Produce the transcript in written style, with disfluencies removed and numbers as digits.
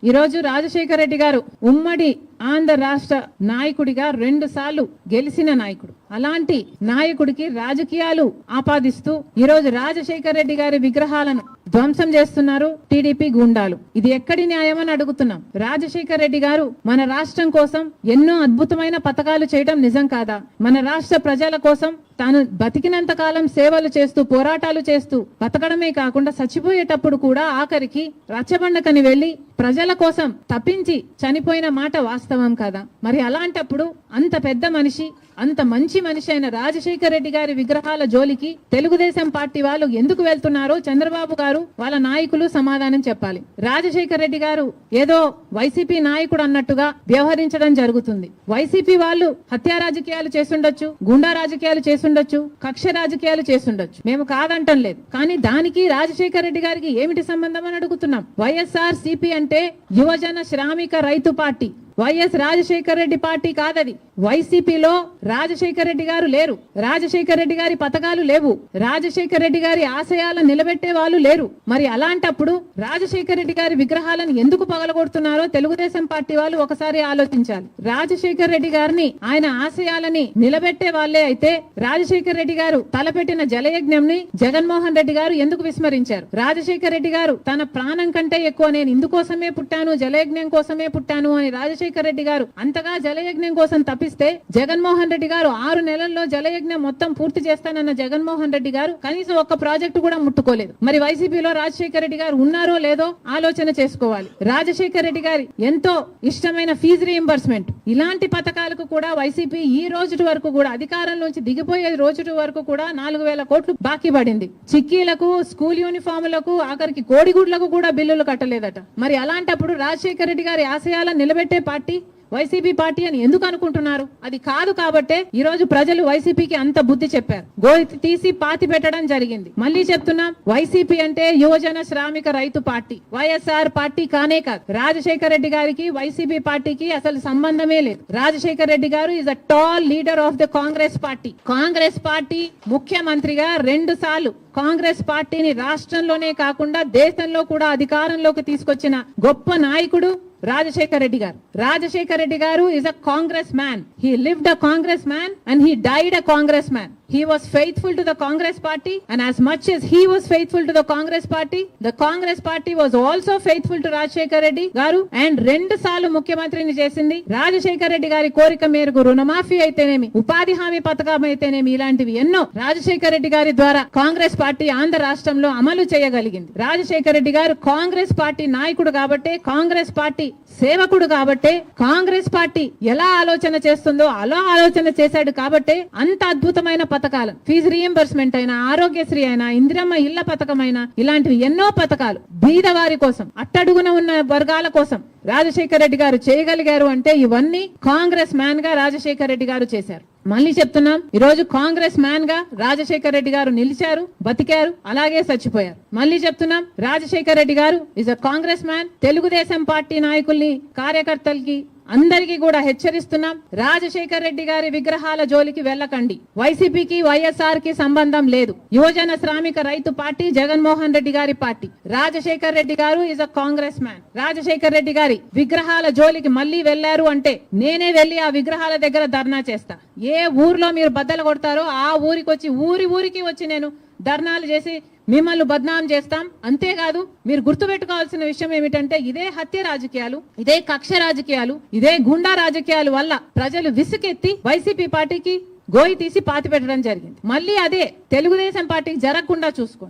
ఈ రోజు రాజశేఖర రెడ్డి గారు ఉమ్మడి ఆంధ్ర రాష్ట్ర నాయకుడిగా 2 సార్లు గెలిచిన నాయకుడు. అలాంటి నాయకుడికి రాజకీయాలు ఆపాదిస్తూ ఈ రోజు రాజశేఖర రెడ్డి గారి విగ్రహాలను ధ్వంసం చేస్తున్నారు టీడీపీ గుండాలు. ఇది ఎక్కడి న్యాయమని అడుగుతున్నాం. రాజశేఖర రెడ్డి గారు మన రాష్ట్రం కోసం ఎన్నో అద్భుతమైన పథకాలు చేయడం నిజం కాదా? మన రాష్ట్ర ప్రజల కోసం తాను బతికినంత కాలం సేవలు చేస్తూ పోరాటాలు చేస్తూ బతకడమే కాకుండా చచ్చిపోయేటప్పుడు కూడా ఆఖరికి రచ్చబండకని వెళ్లి ప్రజల కోసం తప్పించి చనిపోయిన మాట వాస్తవం కదా? మరి అలాంటప్పుడు అంత పెద్ద మనిషి, అంత మంచి మనిషి అయిన రాజశేఖర రెడ్డి గారి విగ్రహాల జోలికి తెలుగుదేశం పార్టీ వాళ్ళు ఎందుకు వెళ్తున్నారో చంద్రబాబు గారు వాళ్ళ నాయకులు సమాధానం చెప్పాలి. రాజశేఖర రెడ్డి గారు ఏదో వైసీపీ నాయకుడు అన్నట్టుగా వ్యవహరించడం జరుగుతుంది. వైసీపీ వాళ్ళు హత్యా రాజకీయాలు చేసుండొచ్చు, గుండా రాజకీయాలు చేసుండొచ్చు, కక్ష రాజకీయాలు చేసుండొచ్చు, మేము కాదంటం లేదు. కానీ దానికి రాజశేఖర రెడ్డి గారికి ఏమిటి సంబంధం అని అడుగుతున్నాం. వైఎస్ఆర్ సిపి అంటే యువజన శ్రామిక రైతు party. YS Rajasekhara Reddy party కాదది. వైసీపీలో రాజశేఖర రెడ్డి గారు లేరు. రాజశేఖర రెడ్డి గారి పథకాలు లేవు. రాజశేఖర రెడ్డి గారి ఆశయాలను నిలబెట్టే వాళ్ళు లేరు. మరి అలాంటప్పుడు రాజశేఖర రెడ్డి గారి విగ్రహాలను ఎందుకు పగలగొడుతున్నారో తెలుగుదేశం పార్టీ వాళ్ళు ఒకసారి ఆలోచించాలి. రాజశేఖర రెడ్డి గారిని, ఆయన ఆశయాలని నిలబెట్టే వాళ్లే అయితే రాజశేఖర రెడ్డి గారు తలపెట్టిన జలయజ్ఞంని జగన్మోహన్ రెడ్డి గారు ఎందుకు విస్మరించారు? రాజశేఖర రెడ్డి గారు తన ప్రాణం కంటే ఎక్కువ నేను ఇందుకోసమే పుట్టాను, జలయజ్ఞం కోసమే పుట్టాను అని రాజశేఖర రెడ్డి గారు అంతగా జలయజ్ఞం కోసం తప్పిస్తే జగన్మోహన్ రెడ్డి గారు 6 నెలల్లో జలయజ్ఞం మొత్తం పూర్తి చేస్తానన్న జగన్మోహన్ రెడ్డి గారు కనీసం ఒక్క ప్రాజెక్టు కూడా ముట్టుకోలేదు. మరి వైసీపీలో రాజశేఖర రెడ్డి గారు ఉన్నారో లేదో ఆలోచన చేసుకోవాలి. రాజశేఖర రెడ్డి గారి ఎంతో ఇష్టమైన ఫీజు రీయింబర్స్మెంట్, ఇలాంటి పథకాలకు కూడా వైసీపీ ఈ రోజు వరకు కూడా అధికారంలోంచి దిగిపోయే రోజు వరకు కూడా 4,000 కోట్లు బాకీ పడింది. చిక్కీలకు, స్కూల్ యూనిఫాములకు, ఆఖరికి కోడిగుడ్లకు కూడా బిల్లులు కట్టలేదట. మరి అలాంటప్పుడు రాజశేఖర రెడ్డి గారి ఆశయాలను నిలబెట్టే పార్టీ వైసీపీ పార్టీ అని ఎందుకు అనుకుంటున్నారు? అది కాదు కాబట్టే ఈ రోజు ప్రజలు వైసీపీకి అంత బుద్ధి చెప్పారు. గోతి తీసి పాతి పెట్టడం జరిగింది. మళ్ళీ చెప్తున్నాం, వైసీపీ అంటే యువజన శ్రామిక రైతు పార్టీ, వైఎస్ఆర్ పార్టీ కానే కాదు. రాజశేఖర రెడ్డి గారికి వైసీపీ పార్టీకి అసలు సంబంధమే లేదు. రాజశేఖర రెడ్డి గారు is a tall leader of the Congress party. Congress party ముఖ్యమంత్రిగా 2 సార్లు కాంగ్రెస్ పార్టీని రాష్ట్రంలోనే కాకుండా దేశంలో కూడా అధికారంలోకి తీసుకొచ్చిన గొప్ప నాయకుడు రాజశేఖర రెడ్డి గారు. రాజశేఖర రెడ్డి గారు is a Congress man. He lived a Congress man and he died a Congress man. He was faithful to the Congress party, and as much as he was faithful to the Congress party was also faithful to Rajshekar Reddy garu, and 2 సార్లు ముఖ్యమంత్రిని చేసింది. రాజశేఖర రెడ్డి గారి కోరిక మేరకు రుణమాఫీ అయితేనేమి, ఉపాధి హామీ పథకం అయితేనేమి, ఇలాంటివి ఎన్నో రాజశేఖర రెడ్డి గారి ద్వారా కాంగ్రెస్ పార్టీ ఆంధ్ర రాష్ట్రంలో అమలు చేయగలిగింది. రాజశేఖర రెడ్డి గారు కాంగ్రెస్ పార్టీ నాయకుడు కాబట్టే, కాంగ్రెస్ పార్టీ సేవకుడు కాబట్టే, కాంగ్రెస్ పార్టీ ఎలా ఆలోచన చేస్తుందో అలా ఆలోచన చేశాడు కాబట్టే అంత అద్భుతమైన పథకాలు, ఫీజు రీయింబర్స్మెంట్ అయినా, ఆరోగ్యశ్రీ అయినా, ఇందిరమ్మ ఇళ్ల పథకం అయినా, ఇలాంటివి ఎన్నో పథకాలు బీదవారి కోసం, అట్టడుగున ఉన్న వర్గాల కోసం రాజశేఖర రెడ్డి గారు చేయగలిగారు. అంటే ఇవన్నీ కాంగ్రెస్ మ్యాన్ గా రాజశేఖర రెడ్డి గారు చేశారు. మళ్ళీ చెప్తున్నాం, ఈ రోజు కాంగ్రెస్ మ్యాన్ గా రాజశేఖర రెడ్డి గారు నిలిచారు, బతికారు, అలాగే చచ్చిపోయారు. మళ్ళీ చెప్తున్నాం, రాజశేఖర రెడ్డి గారు is a Congress man. Telugu Desam party నాయకుల్ని, కార్యకర్తలకి అందరికీ కూడా హెచ్చరిస్తున్నాం, రాజశేఖర రెడ్డి గారి విగ్రహాల జోలికి వెళ్ళకండి. వైసీపీకి, వైఎస్ఆర్ కి సంబంధం లేదు. యువజన శ్రామిక రైతు పార్టీ జగన్మోహన్ రెడ్డి గారి పార్టీ. రాజశేఖర రెడ్డి గారు is a Congress man. Rajasekhara Reddy గారి విగ్రహాల జోలికి మళ్ళీ వెళ్లారు అంటే నేనే వెళ్లి ఆ విగ్రహాల దగ్గర ధర్నా చేస్తా. ఏ ఊర్లో మీరు బద్దలు కొడతారో ఆ ఊరికి వచ్చి, ఊరికి వచ్చి నేను ధర్నాలు చేసి మిమ్మల్ని బద్నాం చేస్తాం. అంతేకాదు, మీరు గుర్తుపెట్టుకోవాల్సిన విషయం ఏమిటంటే, ఇదే హత్య రాజకీయాలు, ఇదే కక్ష రాజకీయాలు, ఇదే గుండా రాజకీయాల వల్ల ప్రజలు విసుకెత్తి వైసీపీ పార్టీకి గోయి తీసి పాతి పెట్టడం జరిగింది. మళ్ళీ అదే తెలుగుదేశం పార్టీకి జరగకుండా చూసుకోండి.